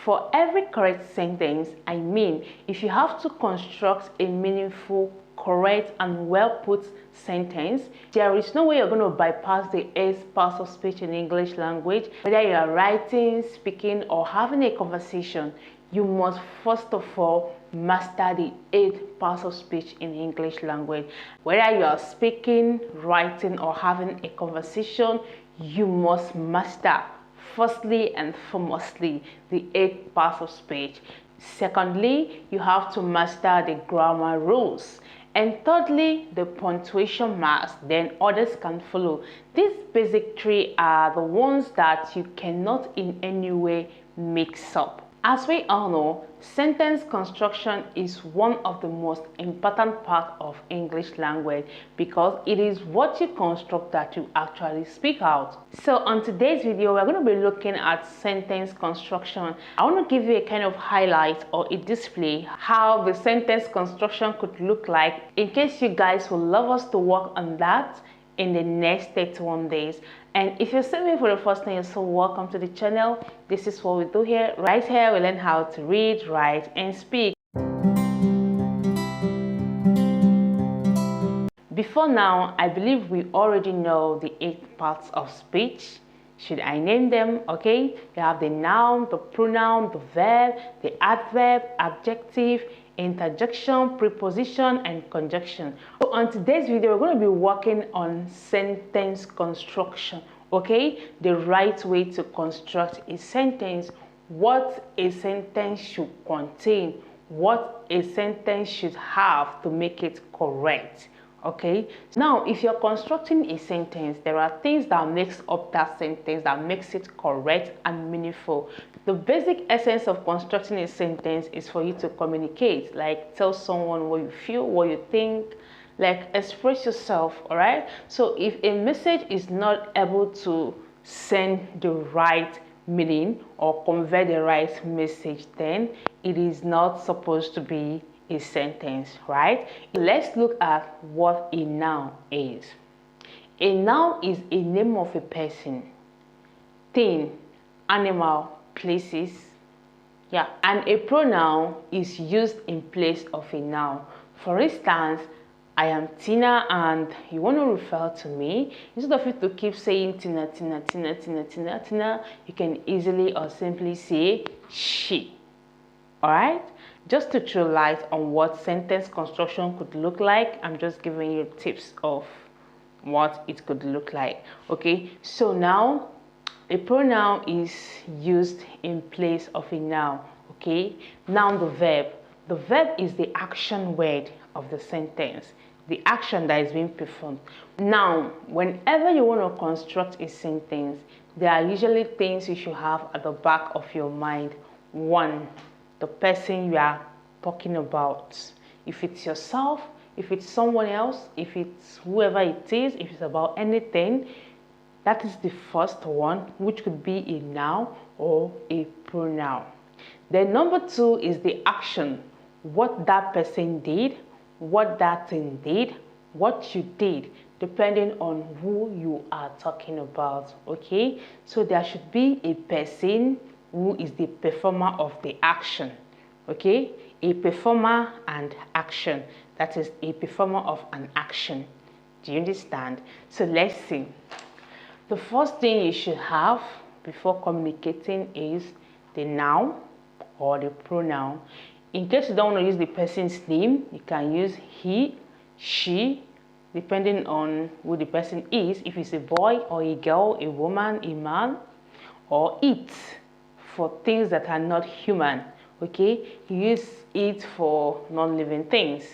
For every correct sentence, I mean, if you have to construct a meaningful, correct, and well-put sentence, there is no way you're going to bypass the 8 parts of speech in English language. Whether you are writing, speaking, or having a conversation, you must first of all master the 8 parts of speech in English language. Whether you are speaking, writing, or having a conversation, you must master firstly and foremostly the 8 parts of speech. Secondly, you have to master the grammar rules. And thirdly, the punctuation marks, then others can follow. These basic 3 are the ones that you cannot in any way mix up. As we all know, sentence construction is one of the most important parts of English language because it is what you construct that you actually speak out. So on today's video, we're going to be looking at sentence construction. I want to give you a kind of highlight or a display how the sentence construction could look like in case you guys would love us to work on that in the next 31 days. And if you're seeing me for the first time, you're so welcome to the channel. This is what we do here. Right here, we learn how to read, write, and speak. Before now, I believe we already know the 8 parts of speech. Should I name them? Okay, you have the noun, the pronoun, the verb, the adverb, adjective, interjection, preposition, and conjunction. So on today's video, we're going to be working on sentence construction. Okay, the right way to construct a sentence, what a sentence should contain, what a sentence should have to make it correct. Okay, now if you're constructing a sentence, there are things that makes up that sentence that makes it correct and meaningful. The basic essence of constructing a sentence is for you to communicate, like tell someone what you feel, what you think, like express yourself. All right, so if a message is not able to send the right meaning or convey the right message, then it is not supposed to be a sentence, right? Let's look at what a noun is. A noun is a name of a person, thing, animal, places. Yeah, and a pronoun is used in place of a noun. For instance, I am Tina and you want to refer to me. Instead of you to keep saying Tina, Tina, Tina, Tina, Tina, Tina, you can easily or simply say she. All right, just to throw light on what sentence construction could look like, I'm just giving you tips of what it could look like. Okay, so now a pronoun is used in place of a noun. Okay, now the verb. The verb is the action word of the sentence, the action that is being performed. Now, whenever you want to construct a sentence, there are usually things you should have at the back of your mind. One, the person you are talking about. If it's yourself, if it's someone else, if it's whoever it is, if it's about anything, that is the first one, which could be a noun or a pronoun. Then number 2 is the action, what that person did, what that thing did, what you did, depending on who you are talking about. Okay, so there should be a person who is the performer of the action. Okay, a performer and action, that is a performer of an action. Do you understand? So let's see. The first thing you should have before communicating is the noun or the pronoun. In case you don't want to use the person's name, you can use he, she, depending on who the person is. If it's a boy or a girl, a woman, a man, or it for things that are not human. Okay, you use it for non-living things.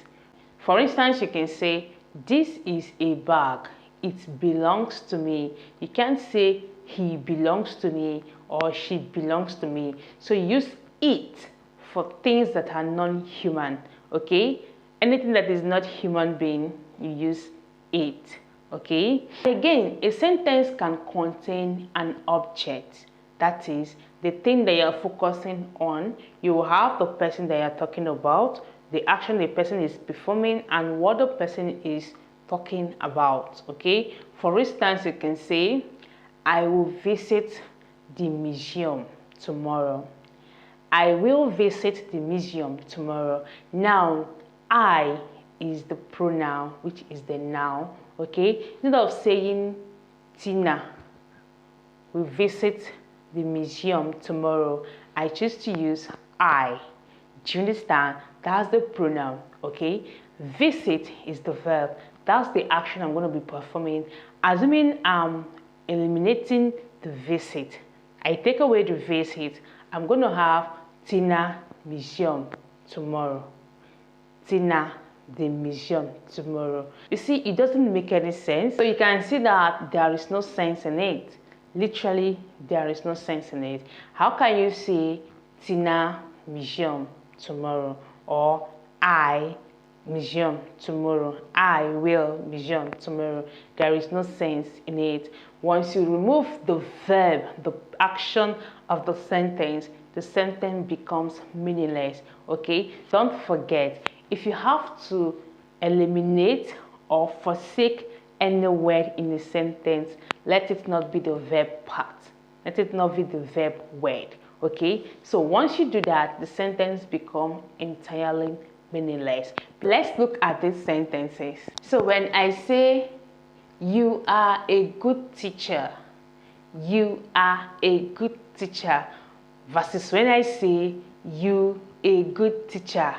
For instance, you can say, this is a bag, it belongs to me. You can't say he belongs to me or she belongs to me. So you use it for things that are non-human. Okay, anything that is not human being, you use it. Okay, again, a sentence can contain an object. That is the thing that you're focusing on. You will have the person that you're talking about, the action the person is performing, and what the person is talking about. Okay, for instance, you can say, I will visit the museum tomorrow. I will visit the museum tomorrow. Now, I is the pronoun, which is the noun, okay? Instead of saying Tina will visit the museum tomorrow, I choose to use I. Do you understand? That's the pronoun, okay? Visit is the verb. That's the action I'm going to be performing. Assuming I'm eliminating the visit, I take away the visit, I'm going to have Tina museum tomorrow. Tina the museum tomorrow. You see, it doesn't make any sense. So you can see that there is no sense in it. Literally, there is no sense in it. How can you say Tina museum tomorrow or I museum tomorrow? I will museum tomorrow. There is no sense in it. Once you remove the verb, the action of the sentence becomes meaningless. Okay, don't forget, if you have to eliminate or forsake any word in a sentence, let it not be the verb part. Let it not be the verb word. Okay, so once you do that, the sentence becomes entirely meaningless. Let's look at these sentences. So when I say you are a good teacher, you are a good teacher, versus when I say you a good teacher,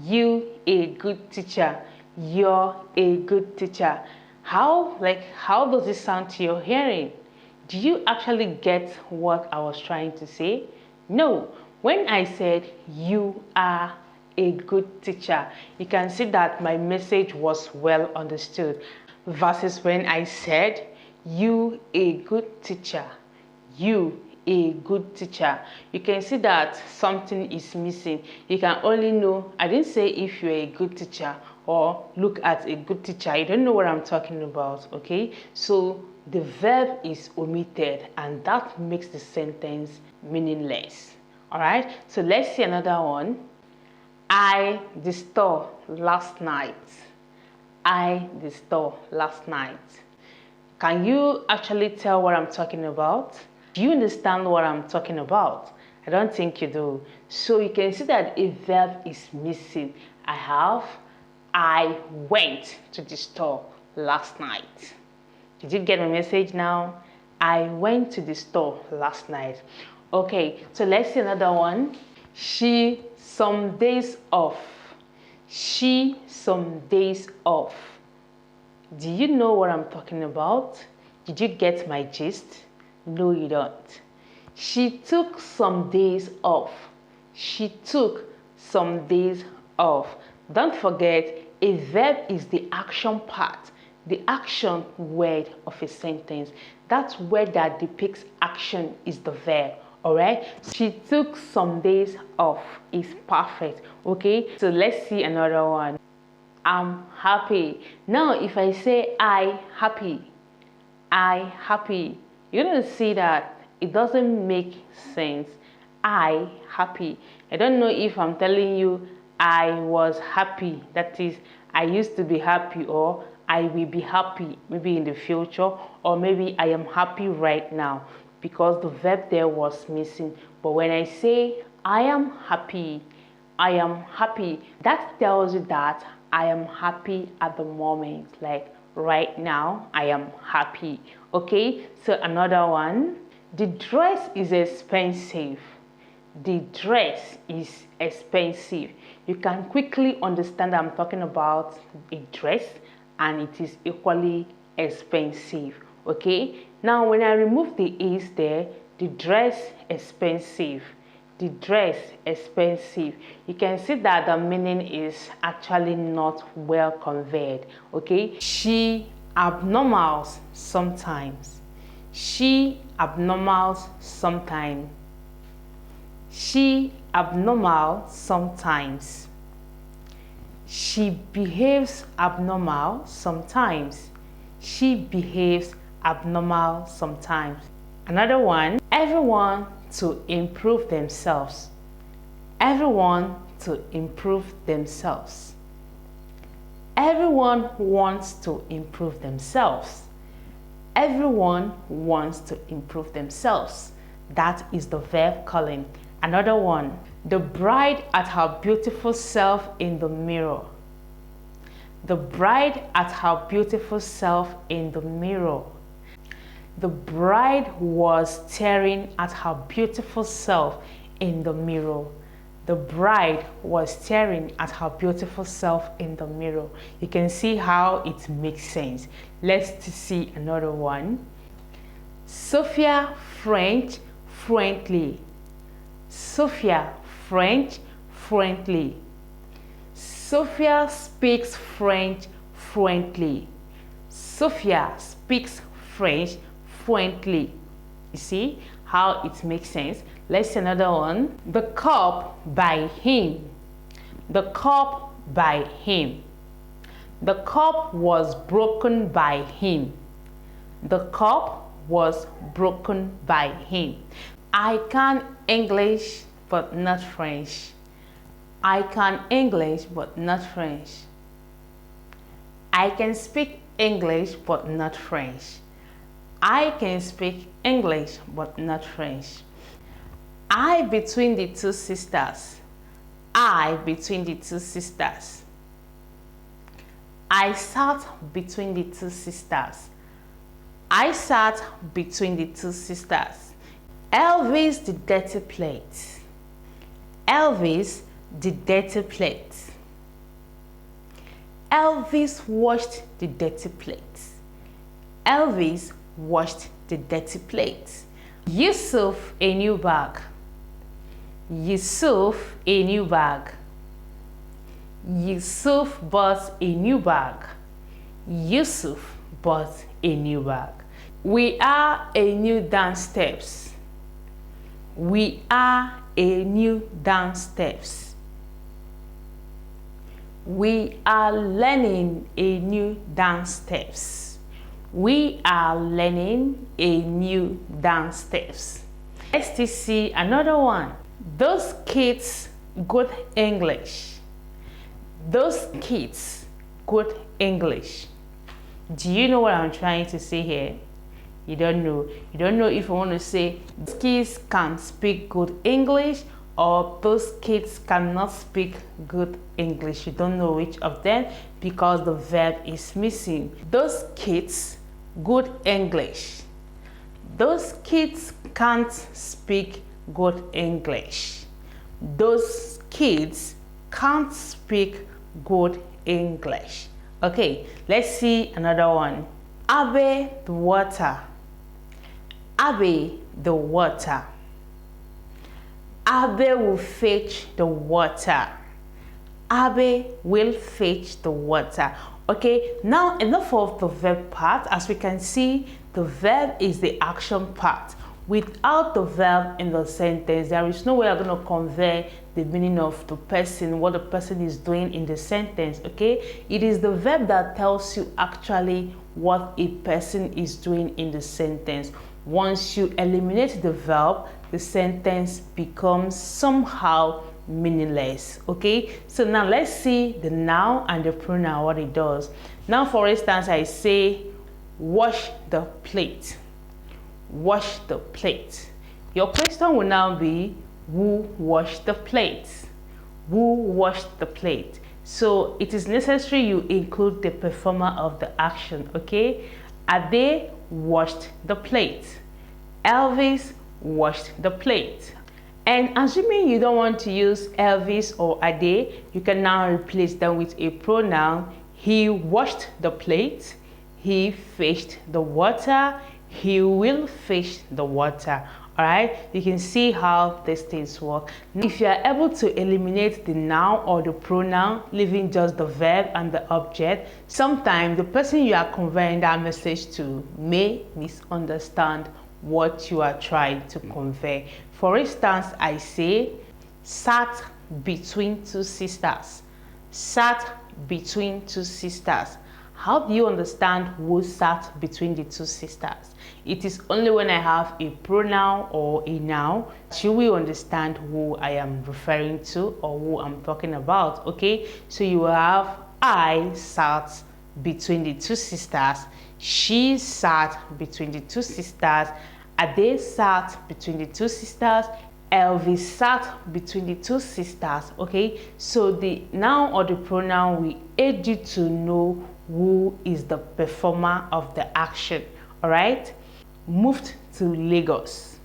you a good teacher, you're a good teacher. How does it sound to your hearing? Do you actually get what I was trying to say? No. When I said you are a good teacher, you can see that my message was well understood. Versus when I said you a good teacher, you a good teacher, you can see that something is missing. You can only know, I didn't say if you're a good teacher or look at a good teacher. You don't know what I'm talking about, okay? So the verb is omitted and that makes the sentence meaningless. All right, so let's see another one. I the store last night. I the store last night. Can you actually tell what I'm talking about? Do you understand what I'm talking about? I don't think you do. So you can see that a verb is missing. I went to the store last night. Did you get my message now? I went to the store last night. Okay, so let's see another one. She some days off. She some days off. Do you know what I'm talking about? Did you get my gist? No, you don't. She took some days off. She took some days off. Don't forget, a verb is the action part, the action word of a sentence. That word that depicts action is the verb. Alright, she took some days off is perfect. Okay, so let's see another one. I'm happy. Now, if I say I happy, you're going to see that it doesn't make sense. I happy. I don't know if I'm telling you I was happy. That is, I used to be happy, or I will be happy maybe in the future, or maybe I am happy right now, because the verb there was missing. But when I say I am happy, that tells you that I am happy at the moment, like right now I am happy. Okay, so another one. The dress is expensive. The dress is expensive. You can quickly understand that I'm talking about a dress and it is equally expensive. Okay, now when I remove the is there, the dress expensive, the dress expensive, you can see that the meaning is actually not well conveyed. Okay, she abnormals sometimes. She abnormals sometimes. She abnormal sometimes. She behaves abnormal sometimes. She behaves abnormal sometimes. Another one, everyone to improve themselves. Everyone to improve themselves. Everyone wants to improve themselves. Everyone wants to improve themselves. That is the verb calling. Another one. The bride at her beautiful self in the mirror. The bride at her beautiful self in the mirror. The bride was staring at her beautiful self in the mirror. The bride was staring at her beautiful self in the mirror. You can see how it makes sense. Let's see another one. Sophia French friendly. Sophia French friendly. Sophia speaks French fluently. Sophia speaks French fluently. You see how it makes sense? Let's see another one. The cup by him. The cup by him. The cup was broken by him. The cup was broken by him. I can English but not French. I can English but not French. I can speak English but not French. I can speak English but not French. I between the two sisters. I between the two sisters. I sat between the two sisters. I sat between the two sisters. Elvis the dirty plate. Elvis the dirty plate. Elvis washed the dirty plate. Elvis washed the dirty plate. Yusuf a new bag. Yusuf a new bag. Yusuf bought a new bag. Yusuf bought a new bag. We are a new dance steps. We are a new dance steps. We are learning a new dance steps. We are learning a new dance steps. Let's see another one. Those kids good English. Those kids good English. Do you know what I'm trying to say here? You don't know. You don't know if I want to say those kids can speak good English or those kids cannot speak good English. You don't know which of them because the verb is missing. Those kids good English. Those kids can't speak good English. Those kids can't speak good English. Okay, let's see another one. Abe the water. Abe the water. Abe will fetch the water. Abe will fetch the water. Okay, now enough of the verb part. As we can see, the verb is the action part. Without the verb in the sentence, there is no way I'm going to convey the meaning of the person, what the person is doing in the sentence, okay? It is the verb that tells you actually what a person is doing in the sentence. Once you eliminate the verb, the sentence becomes somehow meaningless, okay? So now let's see the noun and the pronoun, what it does. Now, for instance, I say, wash the plate. Wash the plate. Your question will now be, who washed the plate? Who washed the plate? So it is necessary you include the performer of the action, okay? Ade washed the plate. Elvis washed the plate. And assuming you don't want to use Elvis or Ade, you can now replace them with a pronoun. He washed the plate. He fetched the water. He will fetch the water. All right, you can see how these things work. If you are able to eliminate the noun or the pronoun, leaving just the verb and the object, sometimes the person you are conveying that message to may misunderstand what you are trying to convey. For instance, I say, sat between two sisters. Sat between two sisters. How do you understand who sat between the two sisters? It is only when I have a pronoun or a noun that you will understand who I am referring to or who I'm talking about, okay? So you will have, I sat between the two sisters. She sat between the two sisters. Ade sat between the two sisters. Elvis sat between the two sisters. Okay, so the noun or the pronoun will aid you to know who is the performer of the action. All right, moved to Lagos.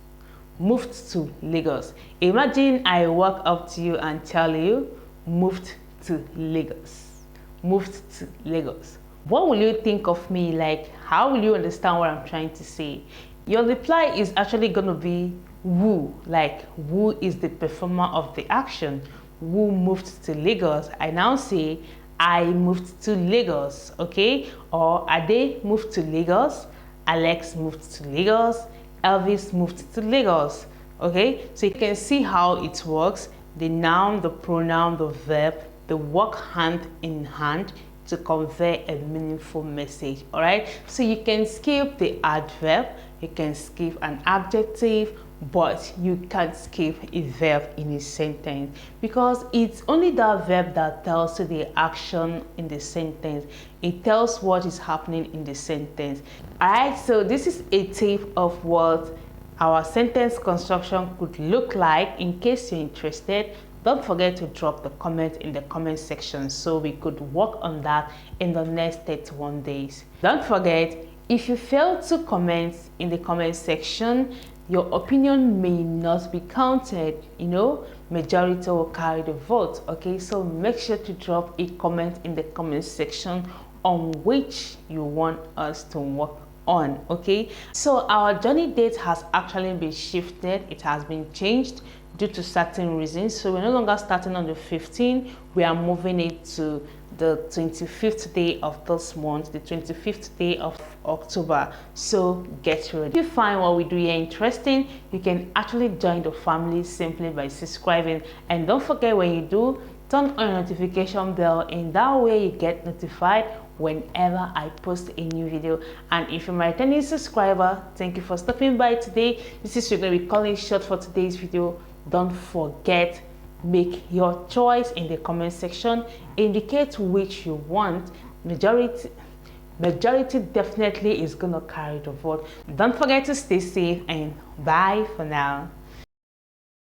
Moved to Lagos. Imagine I walk up to you and tell you moved to Lagos. Moved to Lagos. What will you think of me? Like, how will you understand what I'm trying to say? Your reply is actually going to be who, like who is the performer of the action. Who moved to Lagos? I now say I moved to Lagos, okay? Or Ade moved to Lagos, Alex moved to Lagos, Elvis moved to Lagos, okay? So you can see how it works. The noun, the pronoun, the verb, they work hand in hand to convey a meaningful message. All right, so you can skip the adverb, you can skip an adjective, but you can't skip a verb in a sentence, because it's only that verb that tells you the action in the sentence. It tells what is happening in the sentence. All right, so this is a tip of what our sentence construction could look like. In case you're interested, don't forget to drop the comment in the comment section so we could work on that in the next 31 days. Don't forget, if you fail to comment in the comment section, your opinion may not be counted. You know, majority will carry the vote. Okay, so make sure to drop a comment in the comment section on which you want us to work on. Okay, so our journey date has actually been shifted. It has been changed due to certain reasons. So we're no longer starting on the 15th, we are moving it to the 25th day of this month, the 25th day of October. So get ready. If you find what we do here interesting, you can actually join the family simply by subscribing. And don't forget, when you do, turn on your notification bell. In that way you get notified whenever I post a new video. And if you're my returning subscriber, thank you for stopping by today. This is going to be calling short for today's video. Don't forget, make your choice in the comment section. Indicate which you want. Majority definitely is gonna carry the vote. Don't forget to stay safe, and bye for now.